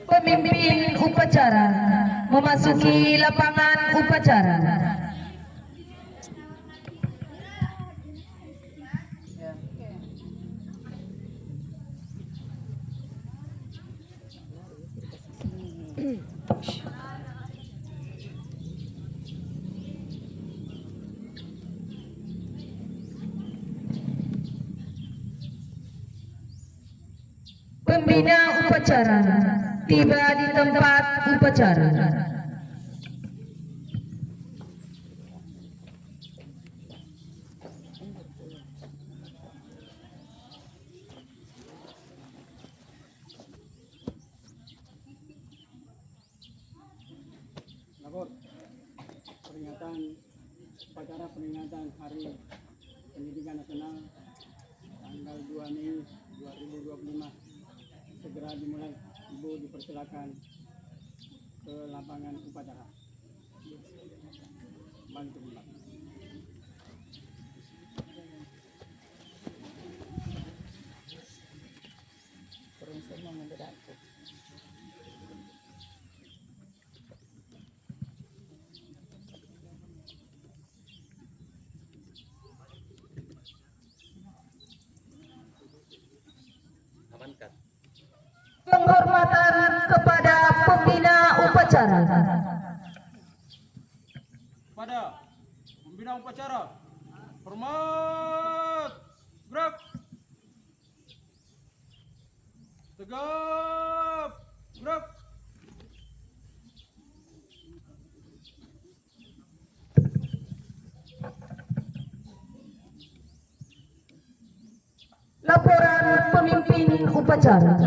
Pemimpin upacara memasuki lapangan upacara. Pembina upacara tiba di tempat upacara. Lapor peringatan upacara peringatan Hari Pendidikan Nasional tanggal 2 Mei 2025 segera dimulai. Ibu dipersilakan ke lapangan upacara. Bantu Mbak. Penghormatan kepada pembina upacara. Pada pembina upacara, hormat, gerak, tegap, gerak. Laporan pemimpin upacara.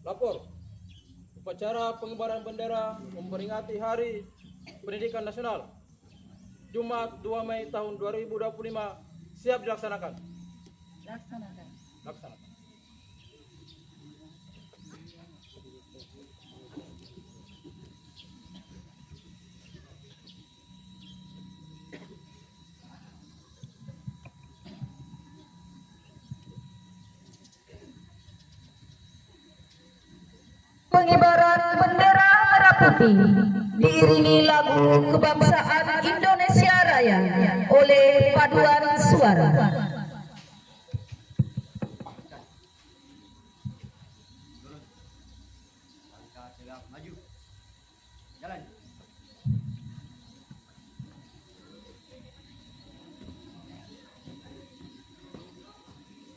Lapor upacara pengibaran bendera memperingati Hari Pendidikan Nasional Jumat 2 Mei tahun 2025 siap dilaksanakan. Laksanakan. Pengibaran bendera merah putih diiringi lagu kebangsaan Indonesia Raya oleh paduan suara. Maju. Jalan.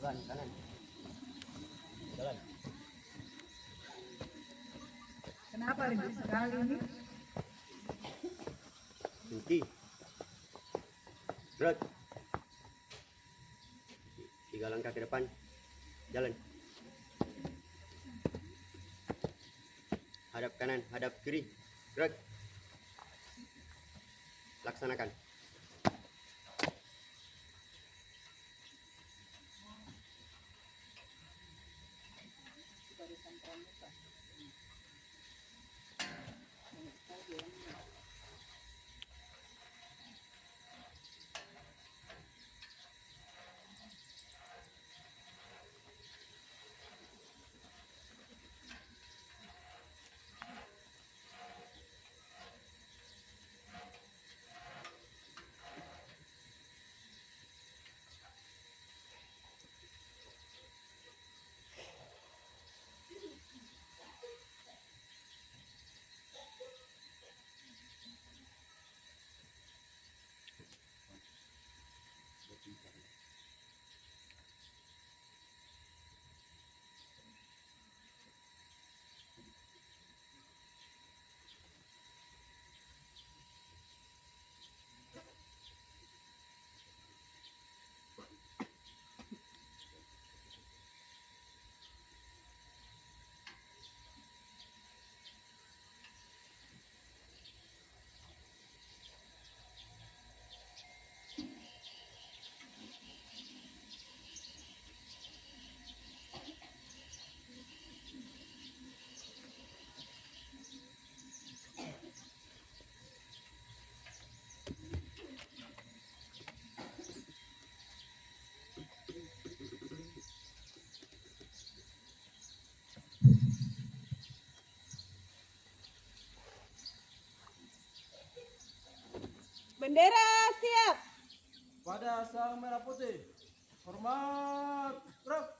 Kanan. Jalan. Kenapa ribut sekali ini? Berhenti. Berat. 3 langkah ke depan. Jalan. Hadap kanan, hadap kiri. Gerak. Laksanakan. Bendera siap. Pada sang merah putih. Hormat. Gerak.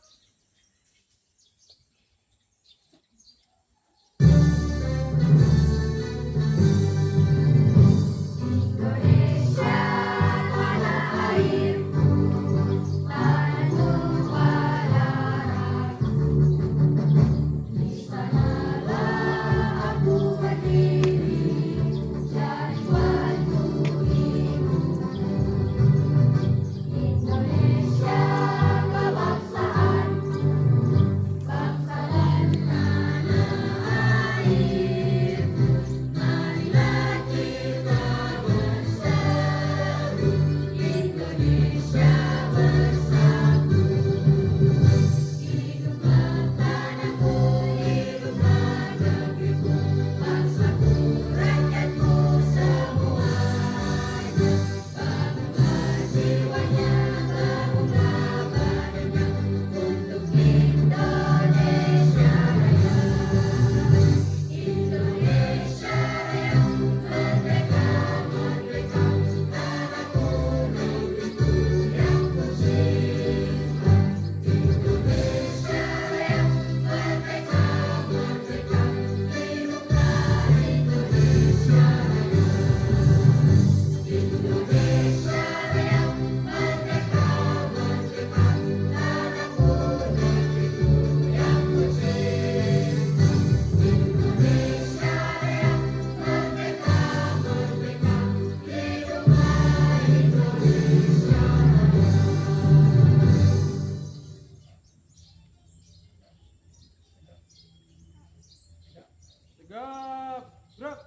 Tegap. Gerak.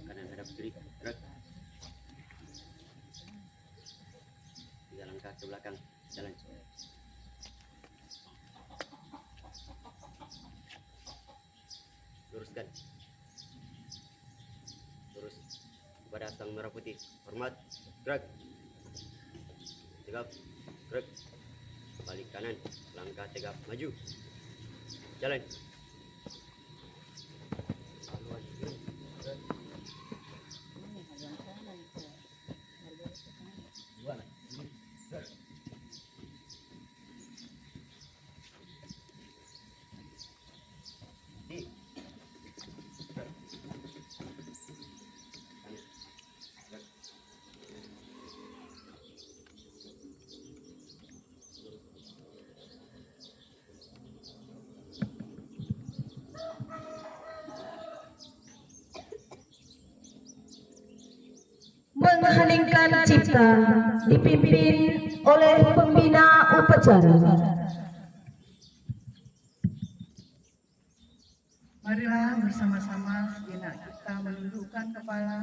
Kanan hadap kiri. Gerak. 3 langkah ke belakang. Jalan. Luruskan. Lurus kepada sang merah putih. Hormat. Gerak. Tegap. Gerak. Balik kanan. Langkah tegap. Maju. Jalan. Haluan kiri. Gerak. Dua lah. Ini. Gerak. Di. Gerak. Kanan. Gerak. Mengheningkan cipta dipimpin oleh pembina upacara. Marilah bersama-sama sejenak kita menundukkan kepala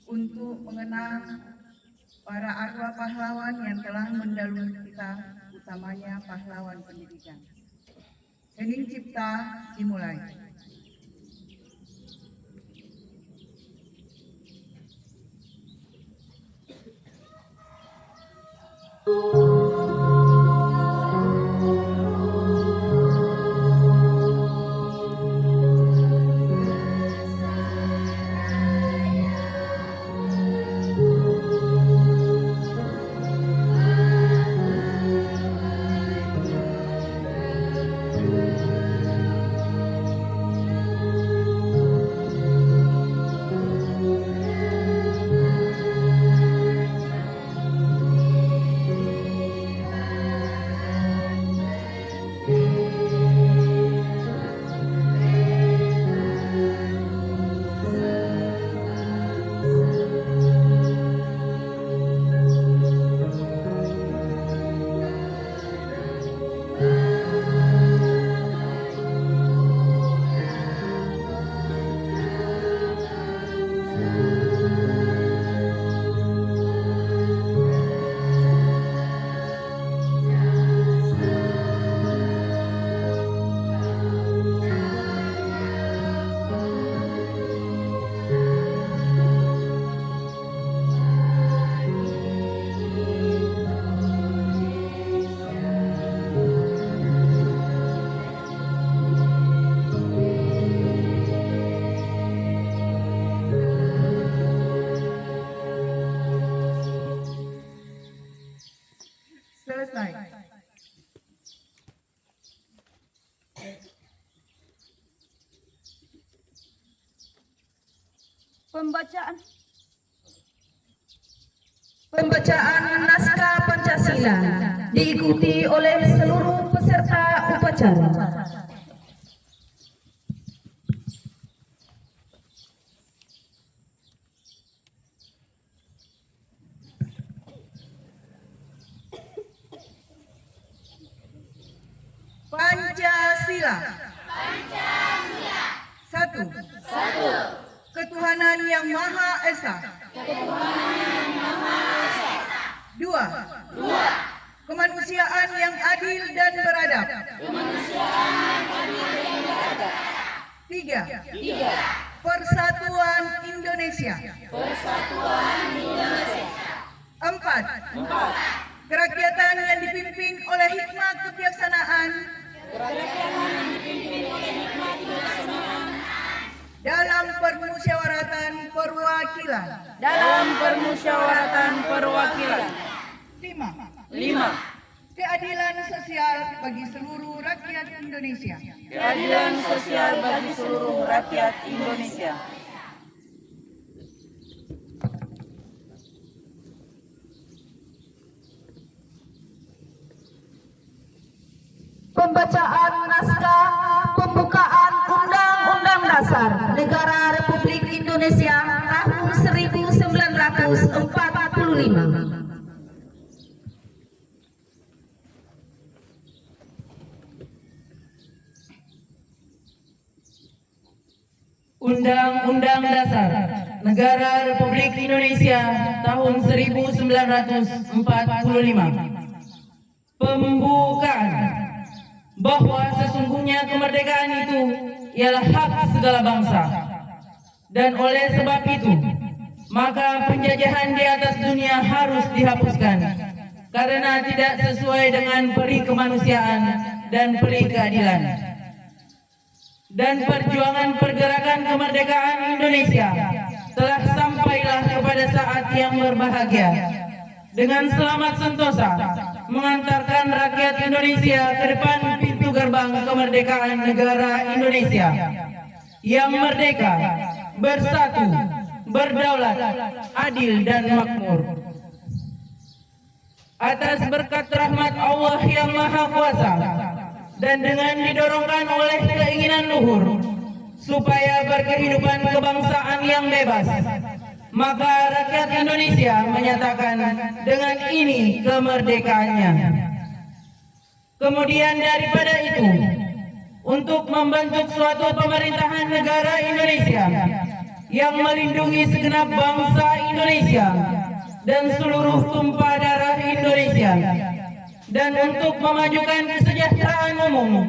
untuk mengenang para arwah pahlawan yang telah mendahului kita, utamanya pahlawan pendidikan. Hening cipta dimulai. Pembacaan naskah Pancasila diikuti oleh seluruh peserta upacara. Pancasila. Satu. Ketuhanan yang Maha Esa. Dua. Kemanusiaan yang adil dan beradab. Tiga. Persatuan Indonesia. Empat. Kerakyatan yang dipimpin oleh hikmat kebijaksanaan dalam permusyawaratan perwakilan. Lima. Keadilan sosial bagi seluruh rakyat Indonesia. Pembacaan naskah pembukaan Undang-Undang Dasar Negara Republik Indonesia tahun 1945. Undang-Undang Dasar Negara Republik Indonesia tahun 1945. Pembukaan bahwa sesungguhnya kemerdekaan itu ialah hak segala bangsa, dan oleh sebab itu maka penjajahan di atas dunia harus dihapuskan karena tidak sesuai dengan peri kemanusiaan dan peri keadilan. Dan perjuangan pergerakan kemerdekaan Indonesia telah sampailah kepada saat yang berbahagia dengan selamat sentosa mengantarkan rakyat Indonesia ke depan pintu gerbang kemerdekaan negara Indonesia yang merdeka, bersatu, berdaulat, adil dan makmur. Atas berkat rahmat Allah yang Maha Kuasa dan dengan didorongkan oleh keinginan luhur supaya berkehidupan kebangsaan yang bebas, maka rakyat Indonesia menyatakan dengan ini kemerdekaannya. Kemudian daripada itu, untuk membentuk suatu pemerintahan negara Indonesia yang melindungi segenap bangsa Indonesia dan seluruh tumpah darah Indonesia, dan untuk memajukan kesejahteraan umum,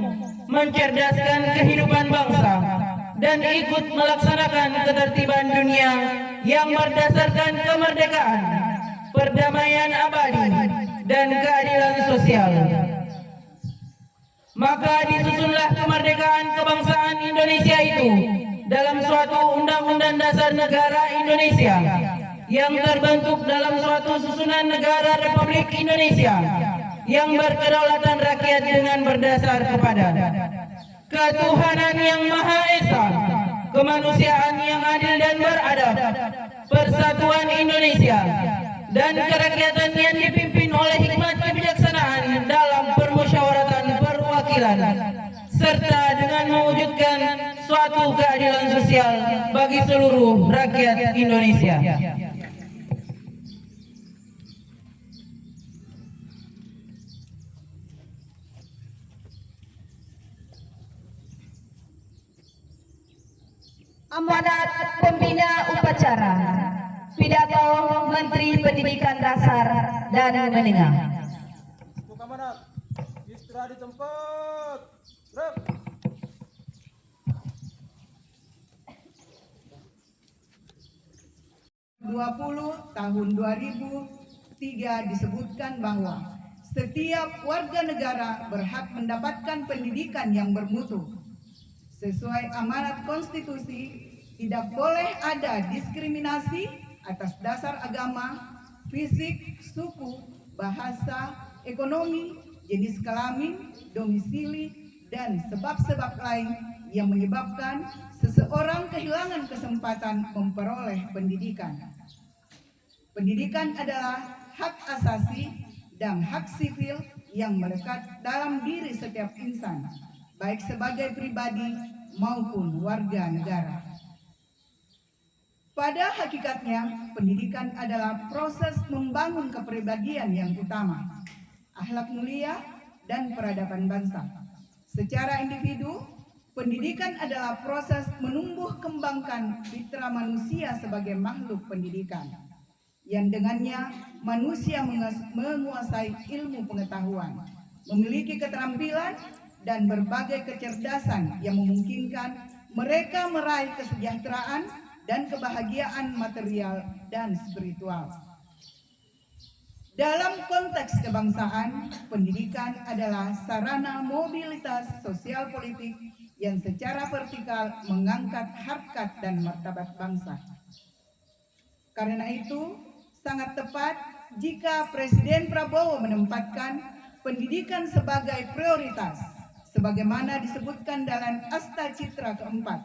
mencerdaskan kehidupan bangsa, dan ikut melaksanakan ketertiban dunia yang berdasarkan kemerdekaan, perdamaian abadi, dan keadilan sosial. Maka disusunlah kemerdekaan kebangsaan Indonesia itu dalam suatu Undang-Undang Dasar Negara Indonesia yang terbentuk dalam suatu susunan negara Republik Indonesia yang berkedaulatan rakyat dengan berdasar kepada ketuhanan yang Maha Esa, kemanusiaan yang adil dan beradab, persatuan Indonesia, dan kerakyatan yang dipimpin oleh hikmat kebijaksanaan dalam permusyawaratan perwakilan, serta dengan mewujudkan suatu keadilan sosial bagi seluruh rakyat Indonesia. Amanat pembina upacara, pidato Menteri Pendidikan Dasar dan Menengah. Untuk amanat, istirahat di tempat. Gerak. Tahun 2003 disebutkan bahwa setiap warga negara berhak mendapatkan pendidikan yang bermutu. Sesuai amanat konstitusi, tidak boleh ada diskriminasi atas dasar agama, fisik, suku, bahasa, ekonomi, jenis kelamin, domisili, dan sebab-sebab lain yang menyebabkan seseorang kehilangan kesempatan memperoleh pendidikan. Pendidikan adalah hak asasi dan hak sipil yang melekat dalam diri setiap insan, baik sebagai pribadi maupun warga negara. Pada hakikatnya, pendidikan adalah proses membangun kepribadian yang utama, akhlak mulia, dan peradaban bangsa. Secara individu, pendidikan adalah proses menumbuh kembangkan fitrah manusia sebagai makhluk pendidikan, yang dengannya manusia menguasai ilmu pengetahuan, memiliki keterampilan dan berbagai kecerdasan yang memungkinkan mereka meraih kesejahteraan dan kebahagiaan material dan spiritual. Dalam konteks kebangsaan, pendidikan adalah sarana mobilitas sosial politik yang secara vertikal mengangkat harkat dan martabat bangsa. Karena itu, sangat tepat jika Presiden Prabowo menempatkan pendidikan sebagai prioritas, sebagaimana disebutkan dalam Asta Citra keempat.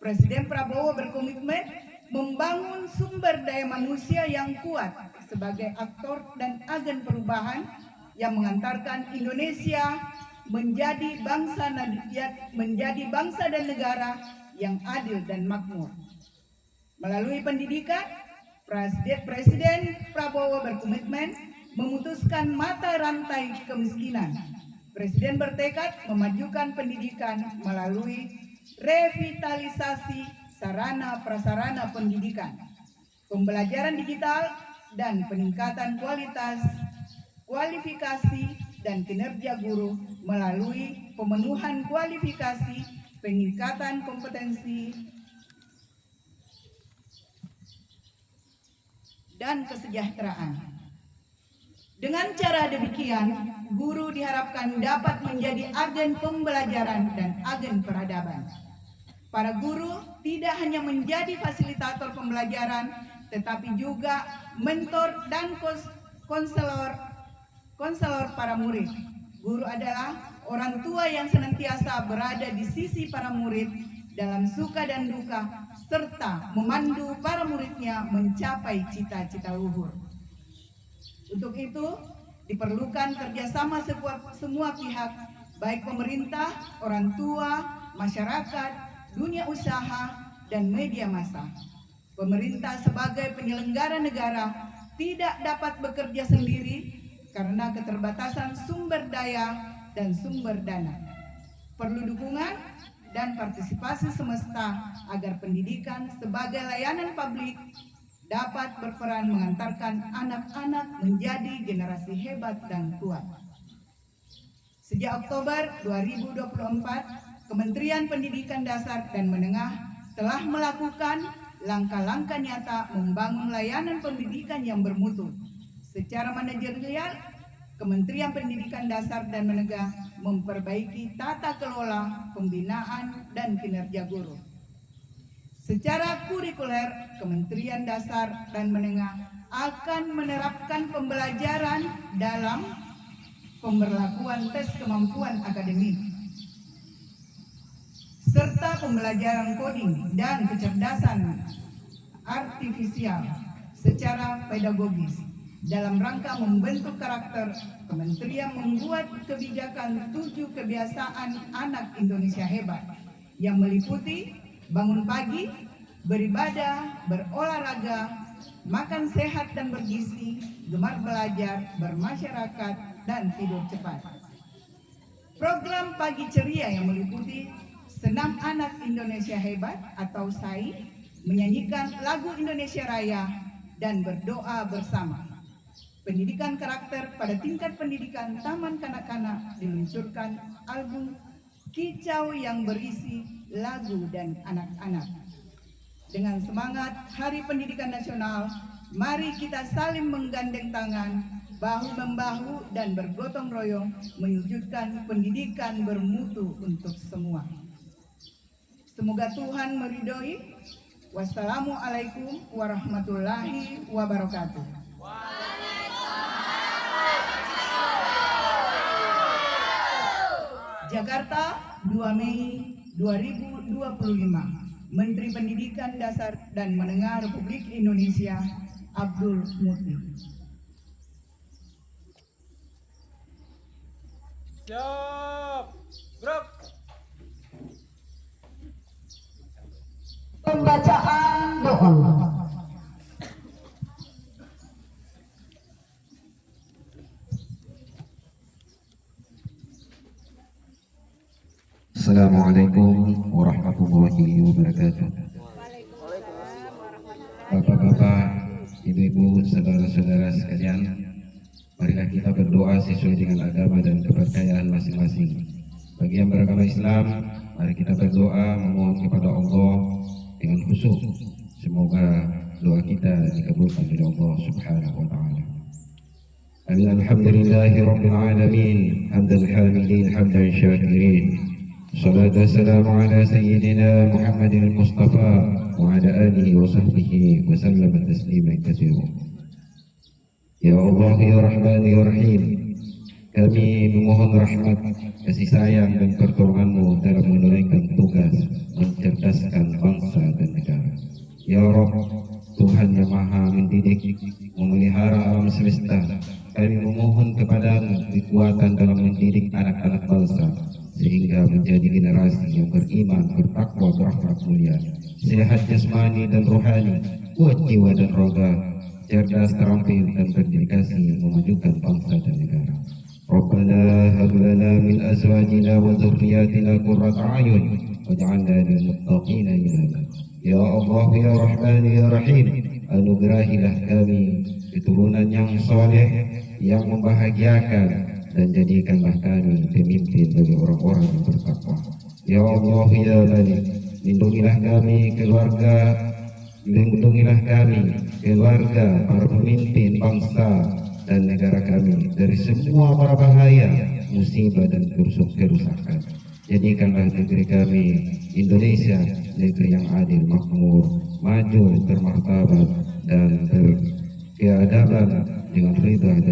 Presiden Prabowo berkomitmen membangun sumber daya manusia yang kuat sebagai aktor dan agen perubahan yang mengantarkan Indonesia menjadi bangsa dan negara yang adil dan makmur. Melalui pendidikan, Presiden Prabowo berkomitmen memutuskan mata rantai kemiskinan. Presiden bertekad memajukan pendidikan melalui revitalisasi sarana prasarana pendidikan, pembelajaran digital, dan peningkatan kualifikasi dan kinerja guru melalui pemenuhan kualifikasi, peningkatan kompetensi, dan kesejahteraan. Dengan cara demikian, guru diharapkan dapat menjadi agen pembelajaran dan agen peradaban. Para guru tidak hanya menjadi fasilitator pembelajaran, tetapi juga mentor dan konselor para murid. Guru adalah orang tua yang senantiasa berada di sisi para murid dalam suka dan duka, serta memandu para muridnya mencapai cita-cita luhur. Untuk itu, diperlukan kerjasama semua pihak, baik pemerintah, orang tua, masyarakat, dunia usaha, dan media massa. Pemerintah sebagai penyelenggara negara tidak dapat bekerja sendiri karena keterbatasan sumber daya dan sumber dana. Perlu dukungan dan partisipasi semesta agar pendidikan sebagai layanan publik dapat berperan mengantarkan anak-anak menjadi generasi hebat dan kuat. Sejak Oktober 2024, Kementerian Pendidikan Dasar dan Menengah telah melakukan langkah-langkah nyata membangun layanan pendidikan yang bermutu. Secara manajerial, Kementerian Pendidikan Dasar dan Menengah memperbaiki tata kelola, pembinaan, dan kinerja guru. Secara kurikuler, Kementerian Dasar dan Menengah akan menerapkan pembelajaran dalam pemberlakuan tes kemampuan akademik, serta pembelajaran coding dan kecerdasan artifisial secara pedagogis. Dalam rangka membentuk karakter, Kementerian membuat kebijakan 7 kebiasaan anak Indonesia hebat yang meliputi bangun pagi, beribadah, berolahraga, makan sehat dan bergizi, gemar belajar, bermasyarakat, dan tidur cepat. Program Pagi Ceria yang meliputi senam anak Indonesia hebat atau SAI, menyanyikan lagu Indonesia Raya, dan berdoa bersama. Pendidikan karakter pada tingkat pendidikan taman kanak-kanak diluncurkan album Kicau yang berisi lagu dan anak-anak. Dengan semangat Hari Pendidikan Nasional, mari kita saling menggandeng tangan, bahu-membahu dan bergotong royong mewujudkan pendidikan bermutu untuk semua. Semoga Tuhan meridhoi. Wassalamualaikum warahmatullahi wabarakatuh. Jakarta, 2 Mei 2025. Menteri Pendidikan Dasar dan Menengah Republik Indonesia Abdul Muti. Siap. Gerak. Pembacaan doa. Assalamualaikum warahmatullahi wabarakatuh. Bapak-bapak, ibu-ibu, saudara-saudara sekalian, marilah kita berdoa sesuai dengan agama dan kepercayaan masing-masing. Bagi yang beragama Islam, mari kita berdoa memohon kepada Allah dengan khusyuk. Semoga doa kita dikabulkan oleh Allah Subhanahu wa taala. Amin. Alhamdulillahi rabbil alamin, hamdal hamidin, hamdan syakirin. Salatu wassalamu ala sayyidina Muhammadin al-Mustafa wa ala alihi wa sahbihi wa sallam tasliman katsira. Ya Allah, ya Rahman, ya Rahim, kami memohon rahmat, kasih sayang dan pertolongan-Mu dalam menunaikan tugas mencerdaskan bangsa dan negara. Ya Rabb, Tuhan yang Maha mendidik, memelihara alam semesta, kami memohon kepadamu kekuatan dalam mendidik anak-anak bangsa, sehingga menjadi generasi yang beriman, bertakwa, berakhlak mulia, sehat jasmani dan rohani, kuat jiwa dan raga, cerdas, terampil dan berdedikasi memajukan bangsa dan negara. Rabbana hab lana min azwajina wa dzurriyyatina qurrata a'yun waj'alna lil muttaqina imama. Ya Allah, ya Rahman, ya Rahim, anugerahilah kami keturunan yang saleh, yang membahagiakan, dan jadikanlah kami pemimpin bagi orang-orang yang bertakwa. Ya Allah, ya Malik, lindungilah kami keluarga para pemimpin bangsa dan negara kami dari semua para bahaya, musibah dan kerusakan. Jadikanlah negeri kami Indonesia negeri yang adil, makmur, maju, bermartabat dan berkeadaban dengan ridha dan